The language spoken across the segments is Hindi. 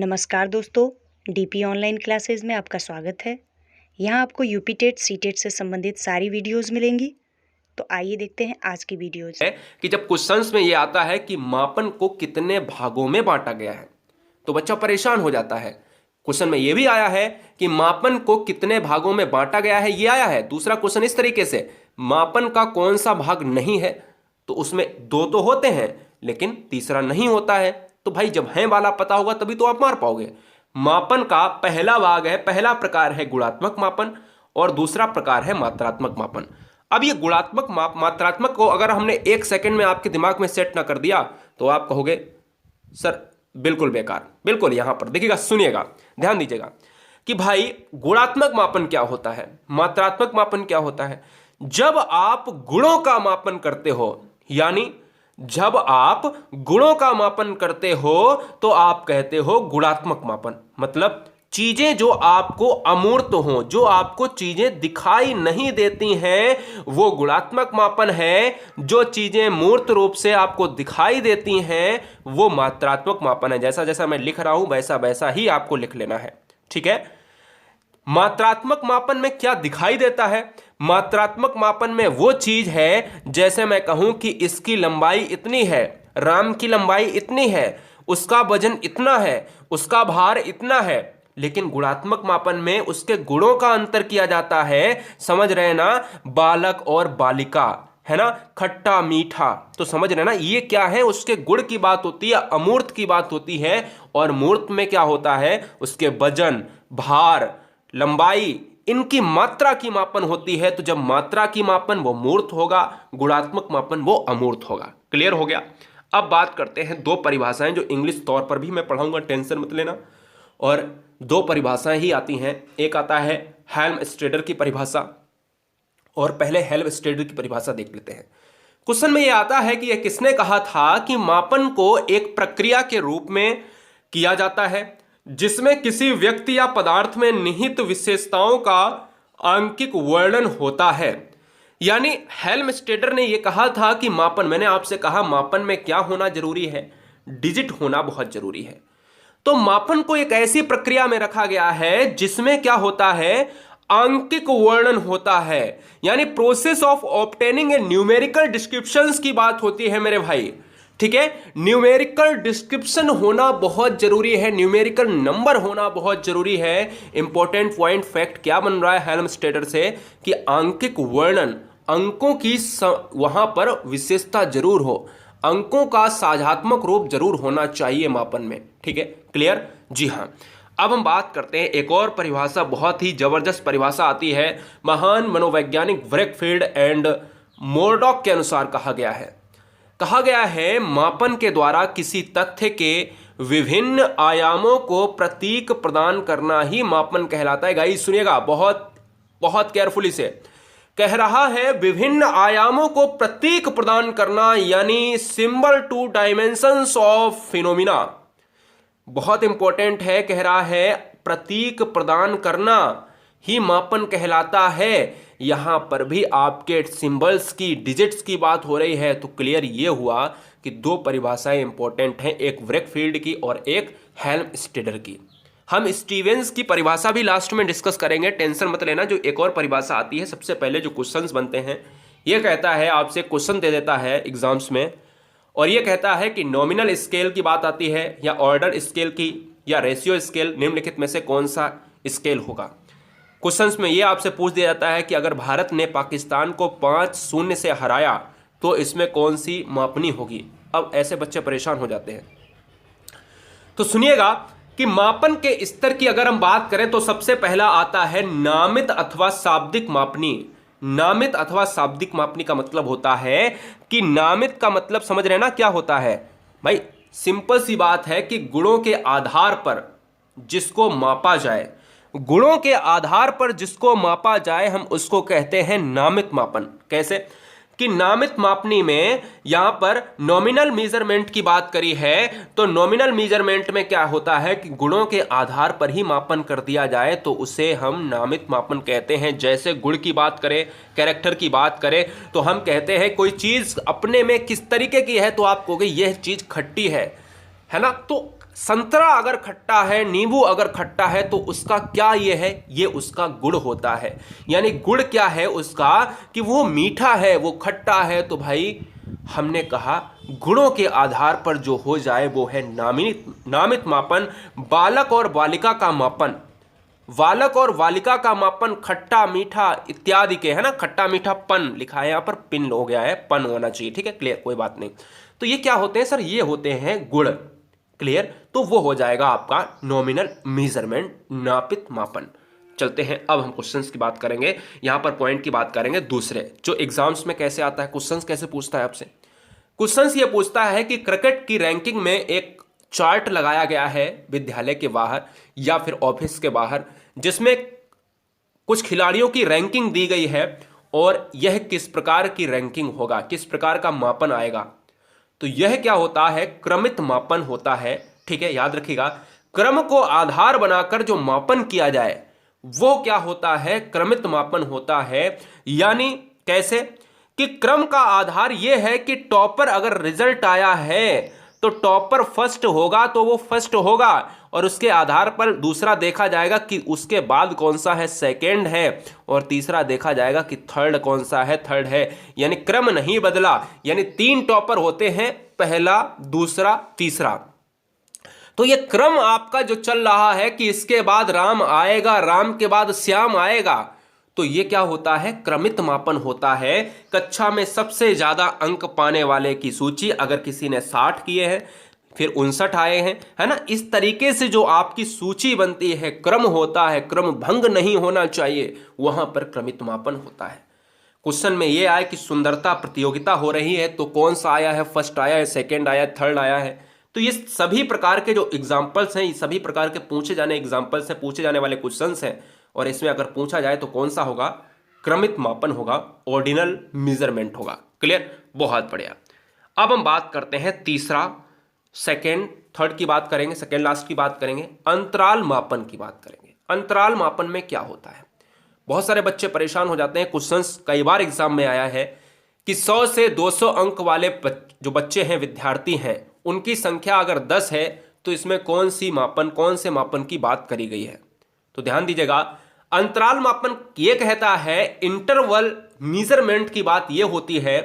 नमस्कार दोस्तों, डीपी ऑनलाइन क्लासेस में आपका स्वागत है। यहाँ आपको यूपी टेट सी टेट से संबंधित सारी वीडियोस मिलेंगी। तो आइए देखते हैं आज की वीडियोस। है कि जब क्वेश्चंस में ये आता है कि मापन को कितने भागों में बांटा गया है तो बच्चा परेशान हो जाता है। क्वेश्चन में ये भी आया है कि मापन को कितने भागों में बांटा गया है, ये आया है। दूसरा क्वेश्चन इस तरीके से, मापन का कौन सा भाग नहीं है, तो उसमें दो तो होते हैं लेकिन तीसरा नहीं होता है। तो भाई जब है वाला पता होगा तभी तो आप मार पाओगे। मापन का पहला भाग है, पहला प्रकार है गुणात्मक मापन और दूसरा प्रकार है मात्रात्मक मापन। अब ये गुणात्मक मात्रात्मक को अगर हमने एक सेकंड में आपके दिमाग में सेट ना कर दिया तो आप कहोगे सर बिल्कुल बेकार। बिल्कुल यहां पर देखिएगा, सुनिएगा, ध्यान दीजिएगा कि भाई गुणात्मक मापन क्या होता है, मात्रात्मक मापन क्या होता है। जब आप गुणों का मापन करते हो, यानी जब आप गुणों का मापन करते हो तो आप कहते हो गुणात्मक मापन। मतलब चीजें जो आपको अमूर्त हो, जो आपको चीजें दिखाई नहीं देती हैं, वो गुणात्मक मापन है। जो चीजें मूर्त रूप से आपको दिखाई देती हैं वो मात्रात्मक मापन है। जैसा जैसा मैं लिख रहा हूं वैसा वैसा ही आपको लिख लेना है, ठीक है। मात्रात्मक मापन में क्या दिखाई देता है? मात्रात्मक मापन में वो चीज है, जैसे मैं कहूं कि इसकी लंबाई इतनी है, राम की लंबाई इतनी है, उसका वजन इतना है, उसका भार इतना है। लेकिन गुणात्मक मापन में उसके गुणों का अंतर किया जाता है। समझ रहे ना, बालक और बालिका, है ना, खट्टा मीठा। तो समझ रहे ना, ये क्या है, उसके गुण की बात होती है, अमूर्त की बात होती है। और मूर्त में क्या होता है, उसके वजन, भार, लंबाई, इनकी मात्रा की मापन होती है। तो जब मात्रा की मापन वो मूर्त होगा, गुणात्मक मापन वो अमूर्त होगा। क्लियर हो गया। अब बात करते हैं दो परिभाषाएं जो इंग्लिश तौर पर भी मैं पढ़ाऊंगा, टेंशन मत लेना। और दो परिभाषाएं ही आती हैं। एक आता है हेल्मस्ट्रेडर की परिभाषा, और पहले हेल्मस्ट्रेडर की परिभाषा देख लेते हैं। क्वेश्चन में यह आता है कि यह किसने कहा था कि मापन को एक प्रक्रिया के रूप में किया जाता है जिसमें किसी व्यक्ति या पदार्थ में निहित विशेषताओं का आंकिक वर्णन होता है। यानी हेल्मस्ट्रेडर ने यह कहा था कि मापन, मैंने आपसे कहा मापन में क्या होना जरूरी है, डिजिट होना बहुत जरूरी है। तो मापन को एक ऐसी प्रक्रिया में रखा गया है जिसमें क्या होता है, आंकिक वर्णन होता है। यानी process of obtaining A numerical descriptions की बात होती है मेरे भाई, ठीक है। न्यूमेरिकल डिस्क्रिप्शन होना बहुत जरूरी है, न्यूमेरिकल नंबर होना बहुत जरूरी है। इंपॉर्टेंट पॉइंट फैक्ट क्या बन रहा है हेल्मस्ट्रेडर से कि आंकिक वर्णन, अंकों की वहां पर विशेषता जरूर हो, अंकों का साझात्मक रूप जरूर होना चाहिए मापन में, ठीक है। क्लियर? जी हां। अब हम बात करते हैं एक और परिभाषा, बहुत ही जबरदस्त परिभाषा आती है। महान मनोवैज्ञानिक व्रेकफील्ड एंड मोरडॉक के अनुसार कहा गया है मापन के द्वारा किसी तथ्य के विभिन्न आयामों को प्रतीक प्रदान करना ही मापन कहलाता है। गाइस सुनिएगा, बहुत बहुत केयरफुली से कह रहा है, विभिन्न आयामों को प्रतीक प्रदान करना, यानी symbol to dimensions of phenomena. बहुत इंपॉर्टेंट है, कह रहा है प्रतीक प्रदान करना ही मापन कहलाता है। यहां पर भी आपके सिंबल्स की, डिजिट्स की बात हो रही है। तो क्लियर ये हुआ कि दो परिभाषाएं इंपॉर्टेंट हैं, एक व्रेकफील्ड की और एक हेल्मस्ट्रेडर की। हम स्टीवेंस की परिभाषा भी लास्ट में डिस्कस करेंगे, टेंशन मत लेना। जो एक और परिभाषा आती है, सबसे पहले जो क्वेश्चंस बनते हैं, ये कहता है, आपसे क्वेश्चन दे देता है एग्जाम्स में, और ये कहता है कि नॉमिनल स्केल की बात आती है या ऑर्डर स्केल की या रेशियो स्केल, निम्नलिखित में से कौन सा स्केल होगा। क्वेश्चंस में ये आपसे पूछ दिया जाता है कि अगर भारत ने पाकिस्तान को 5-0 से हराया तो इसमें कौन सी मापनी होगी। अब ऐसे बच्चे परेशान हो जाते हैं। तो सुनिएगा कि मापन के स्तर की अगर हम बात करें तो सबसे पहला आता है नामित अथवा शाब्दिक मापनी। नामित अथवा शाब्दिक मापनी का मतलब होता है कि नामित का मतलब समझ रहे ना क्या होता है भाई, सिंपल सी बात है कि गुणों के आधार पर जिसको मापा जाए, गुणों के आधार पर जिसको मापा जाए, हम उसको कहते हैं नामित मापन। कैसे कि नामित मापनी में यहां पर नॉमिनल मेजरमेंट की बात करी है, तो नॉमिनल मेजरमेंट में क्या होता है कि गुणों के आधार पर ही मापन कर दिया जाए तो उसे हम नामित मापन कहते हैं। जैसे गुण की बात करें, कैरेक्टर की बात करें, तो हम कहते हैं कोई चीज अपने में किस तरीके की है, तो आप कहोगे यह चीज खट्टी है ना। तो संतरा अगर खट्टा है, नींबू अगर खट्टा है, तो उसका क्या ये है, ये उसका गुण होता है। यानी गुण क्या है उसका, कि वो मीठा है, वो खट्टा है। तो भाई हमने कहा गुणों के आधार पर जो हो जाए वो है नामित मापन। बालक और बालिका का मापन, बालक और बालिका का मापन खट्टा मीठा इत्यादि के, है ना, खट्टा मीठा पन लिखा है यहाँ पर, पिन हो गया है, पन होना चाहिए, ठीक है, क्लियर, कोई बात नहीं। तो ये क्या होते हैं सर, ये होते हैं गुण, क्लियर। तो वो हो जाएगा आपका नॉमिनल मेजरमेंट, नापित मापन। चलते हैं अब हम क्वेश्चंस की बात करेंगे, यहां पर पॉइंट की बात करेंगे दूसरे, जो एग्जाम्स में कैसे आता है, क्वेश्चंस कैसे पूछता है आपसे। क्वेश्चंस ये पूछता है कि क्रिकेट की रैंकिंग में एक चार्ट लगाया गया है विद्यालय के बाहर या फिर ऑफिस के बाहर, जिसमें कुछ खिलाड़ियों की रैंकिंग दी गई है, और यह किस प्रकार की रैंकिंग होगा, किस प्रकार का मापन आएगा। तो यह क्या होता है, क्रमित मापन होता है, ठीक है, याद रखिएगा। क्रम को आधार बनाकर जो मापन किया जाए वो क्या होता है, क्रमित मापन होता है। यानी कैसे, कि क्रम का आधार यह है कि टॉपर अगर रिजल्ट आया है तो टॉपर फर्स्ट होगा तो वो फर्स्ट होगा, और उसके आधार पर दूसरा देखा जाएगा कि उसके बाद कौन सा है, सेकंड है, और तीसरा देखा जाएगा कि थर्ड कौन सा है, थर्ड है। यानी क्रम नहीं बदला, यानी 3 टॉपर होते हैं, पहला, दूसरा, तीसरा। तो ये क्रम आपका जो चल रहा है कि इसके बाद राम आएगा, राम के बाद श्याम आएगा, तो ये क्या होता है, क्रमित मापन होता है। कक्षा में सबसे ज्यादा अंक पाने वाले की सूची, अगर किसी ने 60 किए हैं, फिर 59 आए हैं, है ना, इस तरीके से जो आपकी सूची बनती है, क्रम होता है, क्रम भंग नहीं होना चाहिए, वहां पर क्रमित मापन होता है। क्वेश्चन में ये आया कि सुंदरता प्रतियोगिता हो रही है, तो कौन सा आया है, फर्स्ट आया है, सेकेंड आया है, थर्ड आया है। तो ये सभी प्रकार के जो एग्जाम्पल्स हैं, ये सभी प्रकार के पूछे जाने एग्जाम्पल्स से पूछे जाने वाले क्वेश्चंस हैं, और इसमें अगर पूछा जाए तो कौन सा होगा, क्रमित मापन होगा, ऑर्डिनल मेजरमेंट होगा, क्लियर, बहुत बढ़िया। अब हम बात करते हैं तीसरा, सेकेंड, थर्ड की बात करेंगे, सेकेंड लास्ट की बात करेंगे, अंतराल मापन की बात करेंगे। अंतराल मापन में क्या होता है, बहुत सारे बच्चे परेशान हो जाते हैं, क्वेश्चंस कई बार एग्जाम में आया है कि 100 से 200 अंक वाले जो बच्चे हैं, विद्यार्थी हैं, उनकी संख्या अगर 10 है तो इसमें कौन से मापन की बात करी गई है। तो ध्यान दीजिएगा, अंतराल मापन ये कहता है, इंटरवल मेजरमेंट की बात यह होती है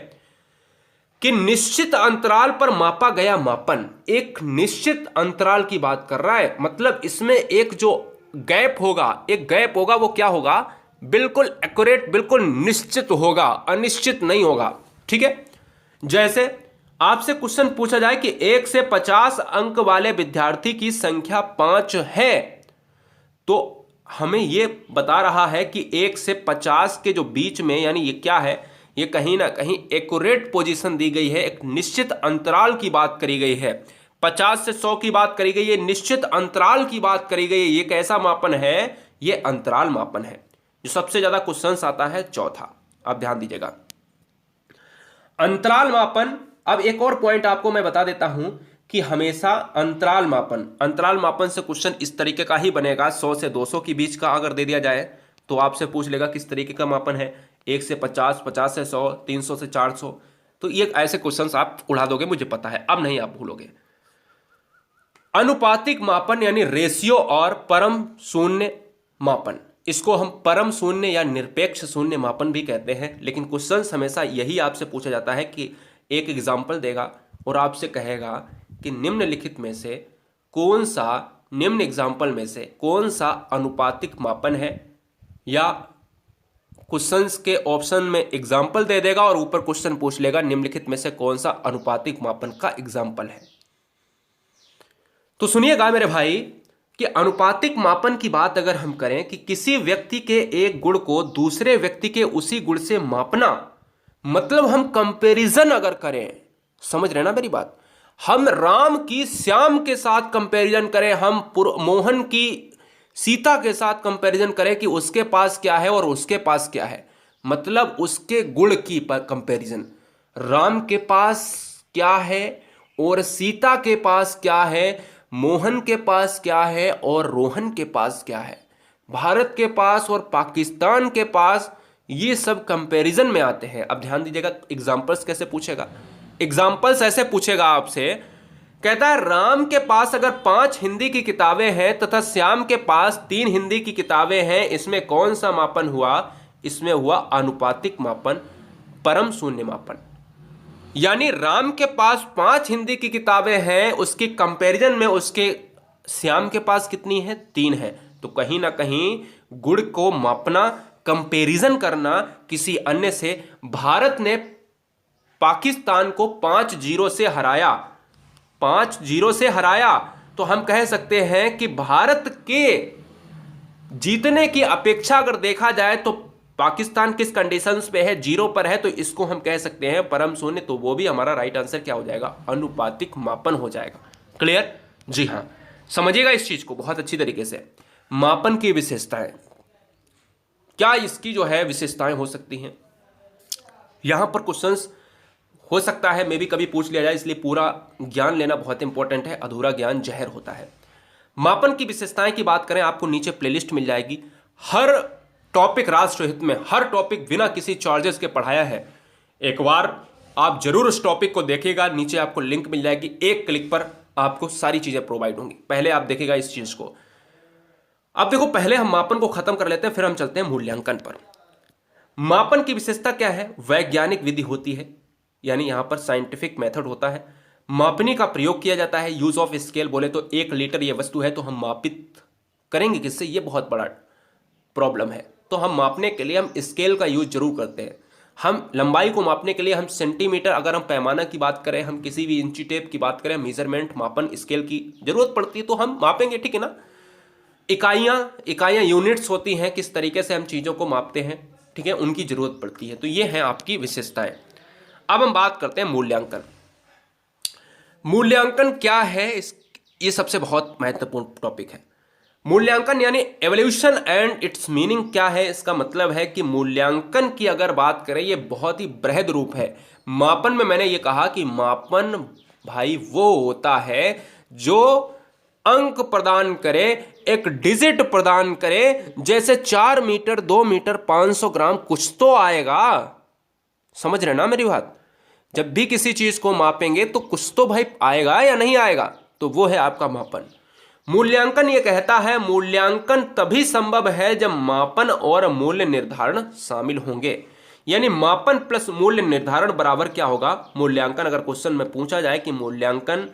कि निश्चित अंतराल पर मापा गया मापन, एक निश्चित अंतराल की बात कर रहा है, मतलब इसमें एक जो गैप होगा, वो क्या होगा, बिल्कुल एक्यूरेट, बिल्कुल निश्चित होगा, अनिश्चित नहीं होगा, ठीक है। जैसे आपसे क्वेश्चन पूछा जाए कि 1 से 50 अंक वाले विद्यार्थी की संख्या 5 है, तो हमें यह बता रहा है कि 1 से 50 के जो बीच में, यानी ये क्या है, ये कहीं ना कहीं एक्यूरेट पोजीशन दी गई है, एक निश्चित अंतराल की बात करी गई है। 50 से 100 की बात करी गई है, निश्चित अंतराल की बात करी गई है। ये कैसा मापन है, ये अंतराल मापन है, जो सबसे ज्यादा क्वेश्चंस आता है, चौथा। आप ध्यान दीजिएगा, अंतराल मापन। अब एक और पॉइंट आपको मैं बता देता हूं कि हमेशा अंतराल मापन से क्वेश्चन इस तरीके का ही बनेगा। 100 से 200 के बीच का अगर दे दिया जाए तो आपसे पूछ लेगा किस तरीके का मापन है, 1 से 50, 50 से 100, 300 से 400। तो ये ऐसे क्वेश्चंस आप उड़ा दोगे, मुझे पता है, अब नहीं आप भूलोगे। अनुपातिक मापन यानी रेशियो और परम शून्य मापन, इसको हम परम शून्य या निरपेक्ष शून्य मापन भी कहते हैं। लेकिन क्वेश्चंस हमेशा यही आपसे पूछा जाता है कि एक एग्जाम्पल देगा और आपसे कहेगा कि निम्नलिखित में से कौन सा, निम्न एग्जाम्पल में से कौन सा अनुपातिक मापन है, या क्वेश्चंस के ऑप्शन में एग्जाम्पल दे देगा और ऊपर क्वेश्चन पूछ लेगा निम्नलिखित में से कौन सा अनुपातिक मापन का एग्जाम्पल है। तो सुनिएगा मेरे भाई कि अनुपातिक मापन की बात अगर हम करें कि किसी व्यक्ति के एक गुण को दूसरे व्यक्ति के उसी गुण से मापना, मतलब हम कंपैरिजन अगर करें, समझ रहे ना मेरी बात, हम राम की श्याम के साथ कंपैरिजन करें, हम मोहन की सीता के साथ कंपैरिजन करें कि उसके पास क्या है और उसके पास क्या है, मतलब उसके गुण की कंपैरिजन, राम के पास क्या है और सीता के पास क्या है, मोहन के पास क्या है और रोहन के पास क्या है, भारत के पास और पाकिस्तान के पास, ये सब कंपैरिजन में आते हैं। अब ध्यान दीजिएगा एग्जांपल्स कैसे पूछेगा, एग्जांपल्स ऐसे पूछेगा आपसे कहता है राम के पास अगर 5 हिंदी की किताबें हैं तथा श्याम के पास 3 हिंदी की किताबें हैं, इसमें कौन सा मापन हुआ? इसमें हुआ आनुपातिक मापन, परम शून्य मापन। यानी राम के पास 5 हिंदी की किताबें हैं, उसकी कंपैरिजन में उसके श्याम के पास कितनी है? 3 है। तो कहीं ना कहीं गुण को मापना, कंपैरिजन करना किसी अन्य से, भारत ने पाकिस्तान को 5-0 से हराया, 5-0 से हराया। तो हम कह सकते हैं कि भारत के जीतने की अपेक्षा अगर देखा जाए तो पाकिस्तान किस कंडीशंस पे है? 0 पर है, तो इसको हम कह सकते हैं परम शून्य। तो वो भी हमारा राइट आंसर क्या हो जाएगा? अनुपातिक मापन हो जाएगा। क्लियर? जी हाँ, समझिएगा इस चीज को बहुत अच्छी तरीके से। मापन की विशेषताएं, क्या इसकी जो है विशेषताएं हो सकती हैं? यहां पर क्वेश्चंस हो सकता है मे भी कभी पूछ लिया जाए, इसलिए पूरा ज्ञान लेना बहुत इंपॉर्टेंट है। अधूरा ज्ञान जहर होता है। मापन की विशेषताएं की बात करें, आपको नीचे प्लेलिस्ट मिल जाएगी। हर टॉपिक राष्ट्रहित में, हर टॉपिक बिना किसी चार्जेस के पढ़ाया है। एक बार आप जरूर उस टॉपिक को देखिएगा, नीचे आपको लिंक मिल जाएगी, एक क्लिक पर आपको सारी चीजें प्रोवाइड होंगी। पहले आप देखिएगा इस चीज को। अब देखो, पहले हम मापन को खत्म कर लेते हैं, फिर हम चलते हैं मूल्यांकन पर। मापन की विशेषता क्या है? वैज्ञानिक विधि होती है, यानी यहां पर साइंटिफिक मेथड होता है। मापनी का प्रयोग किया जाता है। यूज ऑफ स्केल बोले तो 1 लीटर ये वस्तु है, तो हम मापित करेंगे किससे? ये बहुत बड़ा प्रॉब्लम है। तो हम मापने के लिए हम स्केल का यूज जरूर करते हैं। हम लंबाई को मापने के लिए हम सेंटीमीटर, अगर हम पैमाना की बात करें, हम किसी भी इंची टेप की बात करें, मेजरमेंट मापन स्केल की जरूरत पड़ती है तो हम मापेंगे, ठीक है ना। इकाइयां यूनिट्स होती हैं, किस तरीके से हम चीजों को मापते हैं, ठीक है, उनकी जरूरत पड़ती है। तो ये है आपकी विशेषताएं। अब हम बात करते हैं मूल्यांकन। मूल्यांकन क्या है? ये सबसे बहुत महत्वपूर्ण टॉपिक है। मूल्यांकन यानी एवोल्यूशन एंड इट्स मीनिंग क्या है? इसका मतलब है कि मूल्यांकन की अगर बात करें, ये बहुत ही बृहद रूप है। मापन में मैंने ये कहा कि मापन भाई वो होता है जो अंक प्रदान करे, एक डिजिट प्रदान करे। जैसे 4 मीटर, 2 मीटर, 500 ग्राम, कुछ तो आएगा। समझ रहे ना मेरी बात? जब भी किसी चीज को मापेंगे तो कुछ तो भाई आएगा या नहीं आएगा, तो वो है आपका मापन। मूल्यांकन ये कहता है मूल्यांकन तभी संभव है जब मापन और मूल्य निर्धारण शामिल होंगे। यानी मापन प्लस मूल्य निर्धारण बराबर क्या होगा? मूल्यांकन। अगर क्वेश्चन में पूछा जाए कि मूल्यांकन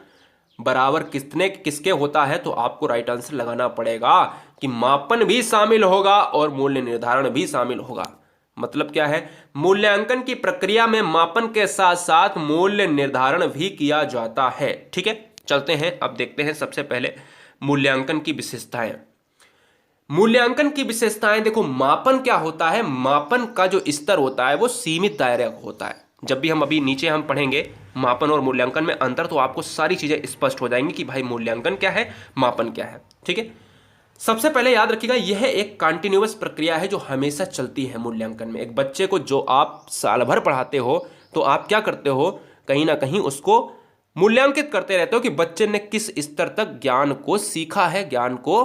बराबर कितने किसके होता है, तो आपको राइट आंसर लगाना पड़ेगा कि मापन भी शामिल होगा और मूल्य निर्धारण भी शामिल होगा। मतलब क्या है? मूल्यांकन की प्रक्रिया में मापन के साथ साथ मूल्य निर्धारण भी किया जाता है। ठीक है, चलते हैं, अब देखते हैं सबसे पहले मूल्यांकन की विशेषताएं। मूल्यांकन की विशेषताएं देखो, मापन क्या होता है? मापन का जो स्तर होता है वो सीमित दायरे का होता है। जब भी हम अभी नीचे हम पढ़ेंगे मापन और मूल्यांकन में अंतर, तो आपको सारी चीजें स्पष्ट हो जाएंगी कि भाई मूल्यांकन क्या है, मापन क्या है। ठीक है, सबसे पहले याद रखिएगा, यह एक कंटिन्यूअस प्रक्रिया है जो हमेशा चलती है। मूल्यांकन में एक बच्चे को जो आप साल भर पढ़ाते हो, तो आप क्या करते हो, कहीं ना कहीं उसको मूल्यांकित करते रहते हो कि बच्चे ने किस स्तर तक ज्ञान को सीखा है, ज्ञान को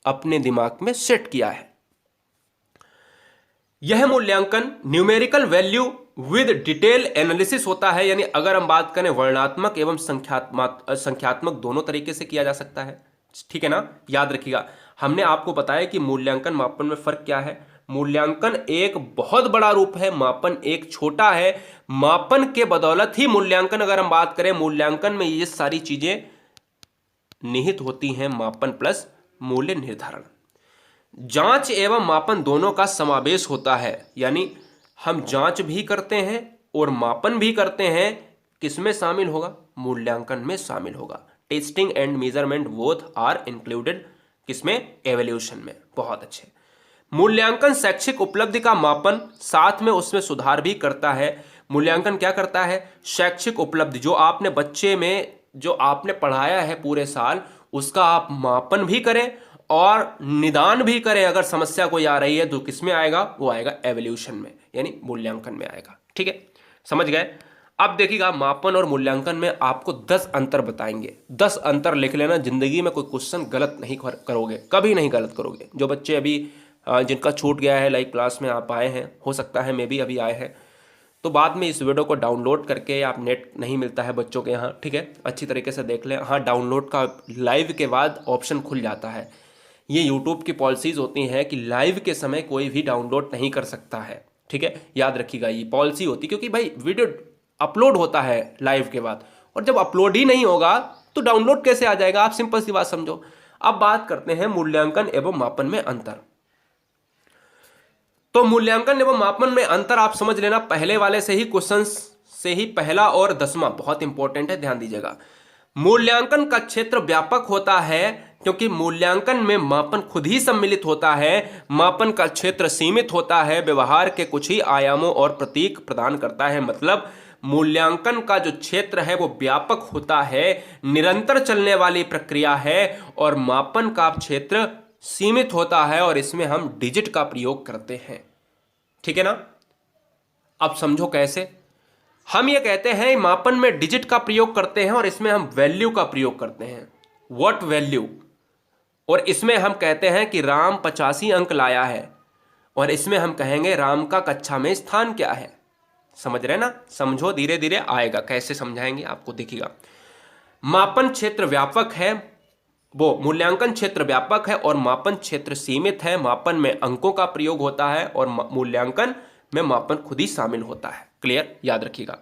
अपने दिमाग में सेट किया है। यह मूल्यांकन numerical value with detail analysis होता है। यानी अगर हम बात करें वर्णनात्मक एवं संख्यात्मक दोनों तरीके से किया जा सकता है। ठीक है ना, याद रखिएगा, हमने आपको बताया कि मूल्यांकन मापन में फर्क क्या है। मूल्यांकन एक बहुत बड़ा रूप है, मापन एक छोटा है। मापन के बदौलत ही मूल्यांकन, अगर हम बात करें मूल्यांकन में ये सारी चीजें निहित होती हैं, मापन प्लस मूल्य निर्धारण। जांच एवं मापन दोनों का समावेश होता है। यानी हम जांच भी करते हैं और मापन भी करते हैं। किसमें शामिल होगा? मूल्यांकन में शामिल होगा। Testing and measurement both are included. किसमें? एवोल्यूशन में। बहुत अच्छे। मूल्यांकन शैक्षिक उपलब्धि का मापन, साथ में उसमें सुधार भी करता है। मूल्यांकन क्या करता है? शैक्षिक उपलब्धि, जो आपने बच्चे में जो आपने पढ़ाया है पूरे साल, उसका आप मापन भी करें और निदान भी करें। अगर समस्या कोई आ रही है तो किसमें आएगा? वो आएगा एवोल्यूशन में, यानी मूल्यांकन में आएगा। ठीक है, समझ गए? अब देखिएगा, मापन और मूल्यांकन में आपको 10 अंतर बताएंगे। 10 अंतर लिख लेना, जिंदगी में कोई क्वेश्चन गलत नहीं करोगे, कभी नहीं गलत करोगे। जो बच्चे अभी जिनका छूट गया है, लाइक क्लास में आप आए हैं, हो सकता है मे भी अभी आए हैं, तो बाद में इस वीडियो को डाउनलोड करके, आप नेट नहीं मिलता है बच्चों के यहाँ, ठीक है, अच्छी तरीके से देख लें। हाँ, डाउनलोड का लाइव के बाद ऑप्शन खुल जाता है। ये यूट्यूब की पॉलिसीज़ होती हैं कि लाइव के समय कोई भी डाउनलोड नहीं कर सकता है, ठीक है, याद रखिएगा, ये पॉलिसी होती है। क्योंकि भाई वीडियो अपलोड होता है लाइव के बाद, और जब अपलोड ही नहीं होगा तो डाउनलोड कैसे आ जाएगा? आप सिंपल सी बात समझो। अब बात करते हैं मूल्यांकन एवं मापन में अंतर। तो मूल्यांकन एवं मापन में अंतर आप समझ लेना, पहले वाले से ही क्वेश्चन से ही पहला और 10वां बहुत इंपॉर्टेंट है, ध्यान दीजिएगा। मूल्यांकन का क्षेत्र व्यापक होता है क्योंकि मूल्यांकन में मापन खुद ही सम्मिलित होता है। मापन का क्षेत्र सीमित होता है, व्यवहार के कुछ ही आयामों और प्रतीक प्रदान करता है। मतलब मूल्यांकन का जो क्षेत्र है वो व्यापक होता है, निरंतर चलने वाली प्रक्रिया है, और मापन का क्षेत्र सीमित होता है और इसमें हम डिजिट का प्रयोग करते हैं, ठीक है ना। अब समझो कैसे। हम ये कहते हैं मापन में डिजिट का प्रयोग करते हैं और इसमें हम वैल्यू का प्रयोग करते हैं, व्हाट वैल्यू। और इसमें हम कहते हैं कि राम 85 अंक लाया है, और इसमें हम कहेंगे राम का कक्षा में स्थान क्या है। समझ रहे ना? समझो, धीरे धीरे आएगा, कैसे समझाएंगे आपको, देखिएगा। मापन क्षेत्र व्यापक है, वो मूल्यांकन क्षेत्र व्यापक है और मापन क्षेत्र सीमित है। मापन में अंकों का प्रयोग होता है और मूल्यांकन में मापन खुद ही शामिल होता है। क्लियर? याद रखिएगा।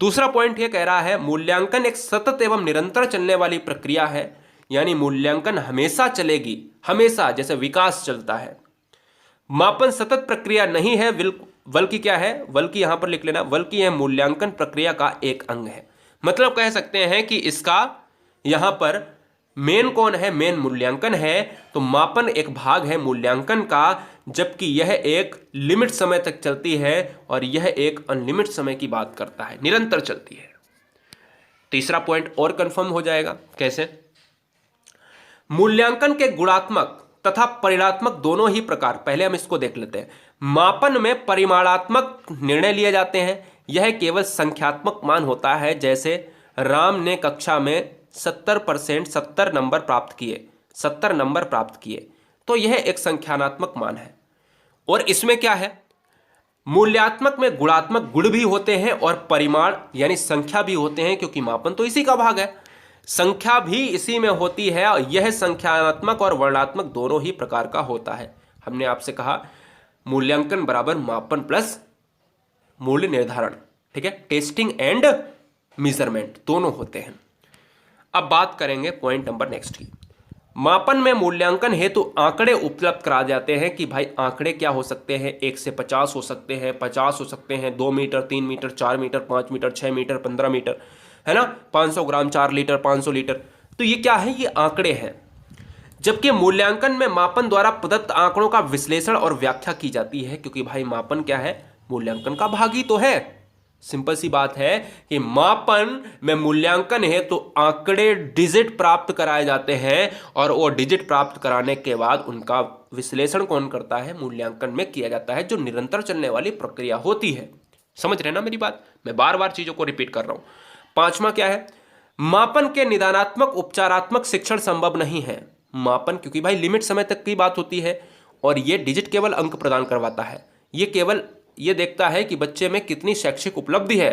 दूसरा पॉइंट ये कह रहा है मूल्यांकन एक सतत एवं निरंतर चलने वाली प्रक्रिया है, यानी मूल्यांकन हमेशा चलेगी, हमेशा, जैसे विकास चलता है। मापन सतत प्रक्रिया नहीं है, बल्कि क्या है, बल्कि यहां पर लिख लेना, बल्कि यह मूल्यांकन प्रक्रिया का एक अंग है। मतलब कह सकते हैं कि इसका यहां पर मेन कौन है? मेन मूल्यांकन है। तो मापन एक भाग है मूल्यांकन का, जबकि यह एक लिमिट समय तक चलती है और यह एक अनलिमिट समय की बात करता है, निरंतर चलती है। तीसरा पॉइंट और कंफर्म हो जाएगा, कैसे? मूल्यांकन के गुणात्मक तथा परिमाणात्मक दोनों ही प्रकार, पहले हम इसको देख लेते हैं। मापन में परिमाणात्मक निर्णय लिए जाते हैं, यह केवल संख्यात्मक मान होता है, जैसे राम ने कक्षा में 70% 70 नंबर प्राप्त किए, 70 नंबर प्राप्त किए, तो यह एक संख्यात्मक मान है। और इसमें क्या है, मूल्यात्मक में गुणात्मक गुण भी होते हैं और परिमाण यानी संख्या भी होते हैं, क्योंकि मापन तो इसी का भाग है, संख्या भी इसी में होती है। और यह संख्यात्मक और वर्णात्मक दोनों ही प्रकार का होता है। हमने आपसे कहा मूल्यांकन बराबर मापन प्लस मूल्य निर्धारण, ठीक है, टेस्टिंग एंड मेजरमेंट दोनों होते हैं। अब बात करेंगे पॉइंट नंबर नेक्स्ट की। मापन में मूल्यांकन हेतु आंकड़े उपलब्ध करा जाते हैं कि भाई आंकड़े क्या हो सकते हैं, 1 से 50 हो सकते हैं, 50 हो सकते हैं, 2 metre, 3 metre, 4 metre, 5 metre, 6 metre, 15 metre, है ना, 500 ग्राम, 4 लीटर, 500 लीटर। तो ये क्या है? ये आंकड़े हैं। जबकि मूल्यांकन में मापन द्वारा प्रदत्त आंकड़ों का विश्लेषण और व्याख्या की जाती है, क्योंकि भाई मापन क्या है? मूल्यांकन का भाग ही तो है। सिंपल सी बात है कि मापन में मूल्यांकन है तो आंकड़े, डिजिट प्राप्त कराए जाते हैं, और वो डिजिट प्राप्त कराने के बाद उनका विश्लेषण कौन करता है? मूल्यांकन में किया जाता है, जो निरंतर चलने वाली प्रक्रिया होती है। समझ रहे ना मेरी बात? मैं बार बार चीजों को रिपीट कर रहा हूं। पांचवा क्या है? मापन के निदानात्मक उपचारात्मक शिक्षण संभव नहीं है। मापन, क्योंकि भाई लिमिट समय तक की बात होती है, और ये डिजिट केवल अंक प्रदान करवाता है, ये केवल ये देखता है कि बच्चे में कितनी शैक्षिक उपलब्धि है।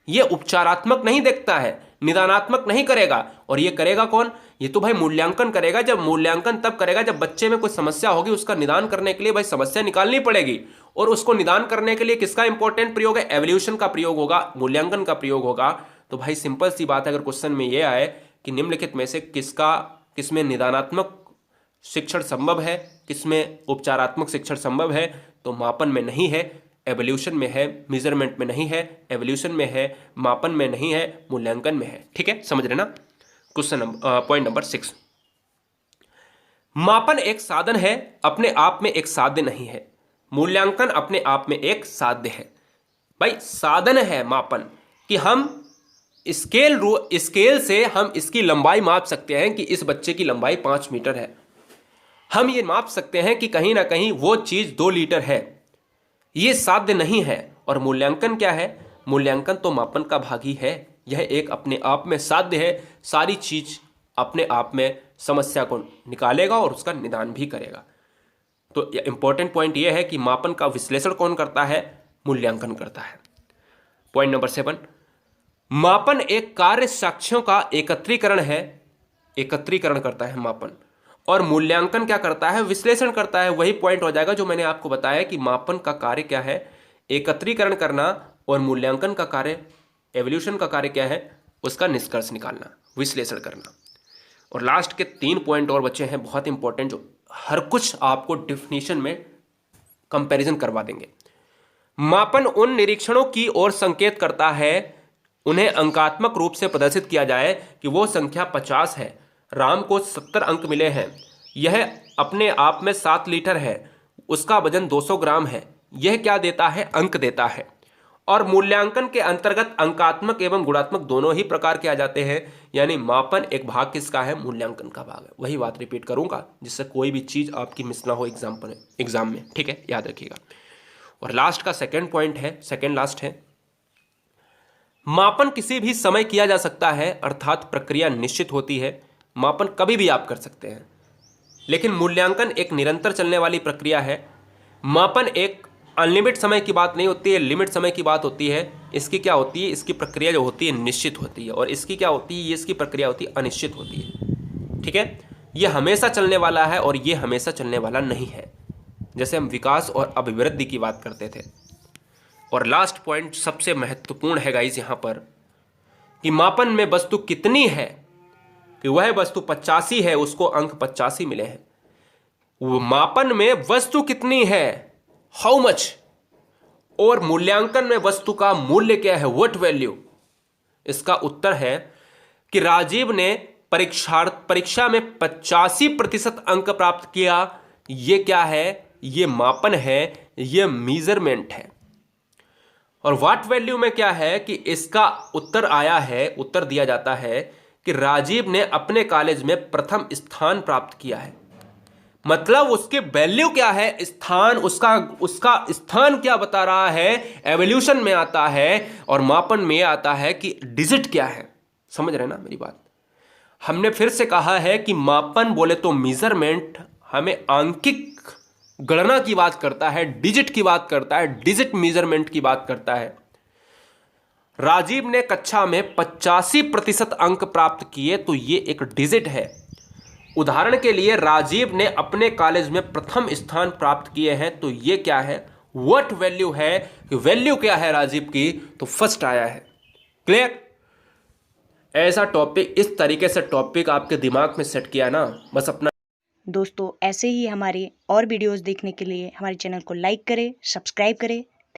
ये उपचारात्मक नहीं देखता है, निदानात्मक नहीं करेगा। और ये करेगा कौन? ये तो भाई मूल्यांकन करेगा। जब मूल्यांकन तब करेगा जब बच्चे में कोई समस्या होगी, उसका निदान करने के लिए भाई समस्या निकालनी पड़ेगी, और उसको निदान करने के लिए किसका इंपॉर्टेंट प्रयोग है? एवोल्यूशन का प्रयोग होगा, मूल्यांकन का प्रयोग होगा। तो भाई सिंपल सी बात है, अगर क्वेश्चन में ये आए कि निम्नलिखित में से किसमें निदानात्मक शिक्षण संभव है, किसमें उपचारात्मक शिक्षण संभव है, तो मापन में नहीं है, एवोल्यूशन में है, मेजरमेंट में नहीं है, एवोल्यूशन में है, मापन में नहीं है, मूल्यांकन में है। ठीक है, समझ रहे ना? क्वेश्चन पॉइंट नंबर 6, मापन एक साधन है, अपने आप में एक साध्य नहीं है। मूल्यांकन अपने आप में एक साध्य है। भाई साधन है मापन कि हम स्केल से हम इसकी लंबाई माप सकते हैं कि इस बच्चे की लंबाई 5 मीटर है। हम ये माप सकते हैं कि कहीं ना कहीं वो चीज 2 लीटर है। ये साध्य नहीं है। और मूल्यांकन क्या है? मूल्यांकन तो मापन का भाग ही है। यह एक अपने आप में साध्य है, सारी चीज अपने आप में समस्या को निकालेगा और उसका निदान भी करेगा। तो इंपॉर्टेंट पॉइंट यह है कि मापन का विश्लेषण कौन करता है? मूल्यांकन करता है। पॉइंट नंबर 7, मापन एक कार्य साक्ष्यों का एकत्रीकरण करता है मापन, और मूल्यांकन क्या करता है, विश्लेषण करता है। वही पॉइंट हो जाएगा जो मैंने आपको बताया कि मापन का कार्य क्या है, एकत्रीकरण करना, और मूल्यांकन का कार्य, एवोल्यूशन का कार्य क्या है, उसका निष्कर्ष निकालना, विश्लेषण करना। और लास्ट के 3 पॉइंट और बचे हैं बहुत इंपॉर्टेंट, जो हर कुछ आपको डिफिनीशन में कंपैरिजन करवा देंगे। मापन उन निरीक्षणों की ओर संकेत करता है, उन्हें अंकात्मक रूप से प्रदर्शित किया जाए कि वो संख्या 50 है, राम को 70 अंक मिले हैं, यह अपने आप में 7 लीटर है, उसका वजन 200 ग्राम है। यह क्या देता है, अंक देता है। और मूल्यांकन के अंतर्गत अंकात्मक एवं गुणात्मक दोनों ही प्रकार के आ जाते हैं, यानी मापन एक भाग किसका है, मूल्यांकन का भाग है। वही बात रिपीट करूंगा जिससे कोई भी चीज आपकी मिस ना हो एग्जाम में, ठीक है, याद रखिएगा। और लास्ट का सेकंड पॉइंट है, सेकंड लास्ट है, मापन किसी भी समय किया जा सकता है, अर्थात प्रक्रिया निश्चित होती है। मापन कभी भी आप कर सकते हैं, लेकिन मूल्यांकन एक निरंतर चलने वाली प्रक्रिया है। मापन एक अनलिमिट समय की बात नहीं होती है, लिमिट समय की बात होती है। इसकी क्या होती है, इसकी प्रक्रिया जो होती है निश्चित होती है, और इसकी क्या होती है, ये इसकी प्रक्रिया होती है अनिश्चित होती है। ठीक है, ये हमेशा चलने वाला है और ये हमेशा चलने वाला नहीं है, जैसे हम विकास और अभिवृद्धि की बात करते थे। और लास्ट पॉइंट सबसे महत्वपूर्ण है गाइस यहाँ पर, कि मापन में वस्तु कितनी है, कि वह वस्तु 85 है, उसको अंक 85 मिले हैं। वो मापन में वस्तु कितनी है, हाउ मच, और मूल्यांकन में वस्तु का मूल्य क्या है, व्हाट वैल्यू। इसका उत्तर है कि राजीव ने परीक्षा में 85% अंक प्राप्त किया। ये क्या है, ये मापन है, ये मेजरमेंट है। और व्हाट वैल्यू में क्या है, कि इसका उत्तर आया है, उत्तर दिया जाता है कि राजीव ने अपने कॉलेज में प्रथम स्थान प्राप्त किया है। मतलब उसके वैल्यू क्या है, स्थान, उसका स्थान क्या बता रहा है, एवोल्यूशन में आता है, और मापन में आता है कि डिजिट क्या है। समझ रहे ना मेरी बात। हमने फिर से कहा है कि मापन बोले तो मेजरमेंट हमें आंकिक गणना की बात करता है, डिजिट की बात करता है, डिजिट मेजरमेंट की बात करता है। राजीव ने कक्षा में 85% अंक प्राप्त किए, तो ये एक डिजिट है। उदाहरण के लिए राजीव ने अपने कॉलेज में प्रथम स्थान प्राप्त किए हैं, तो ये क्या है, व्हाट वैल्यू है, वैल्यू क्या है राजीव की, तो फर्स्ट आया है। क्लियर। ऐसा टॉपिक, इस तरीके से टॉपिक आपके दिमाग में सेट किया ना, बस अपना। दोस्तों ऐसे ही हमारे और वीडियोस देखने के लिए हमारे चैनल को लाइक करें, सब्सक्राइब करें